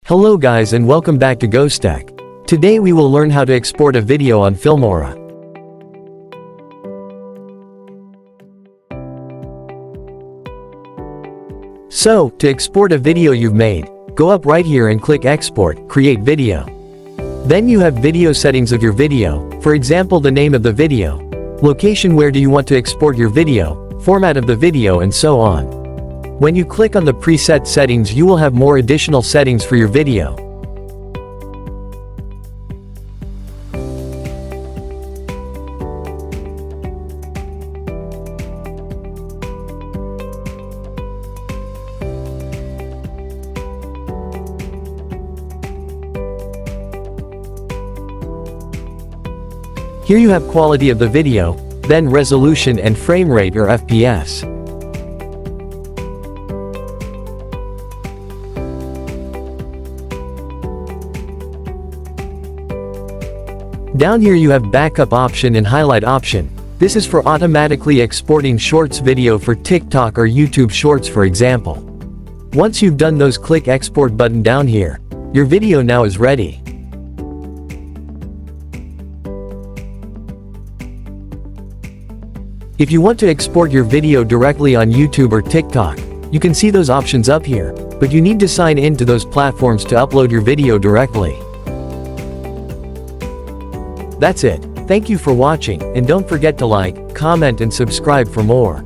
Hello guys and welcome back to GoStack. Today we will learn how to export a video on Filmora. So, to export a video you've made, go up right here and click Export, Create Video. Then you have video settings of your video, for example the name of the video, location where do you want to export your video, format of the video and so on. When you click on the preset settings you will have more additional settings for your video. Here you have quality of the video, then resolution and frame rate or FPS. Down here you have backup option and highlight option. This is for automatically exporting shorts video for TikTok or YouTube Shorts for example. Once you've done those, click export button down here. Your video now is ready. If you want to export your video directly on YouTube or TikTok, you can see those options up here, but you need to sign in to those platforms to upload your video directly. That's it. Thank you for watching, and don't forget to like, comment and subscribe for more.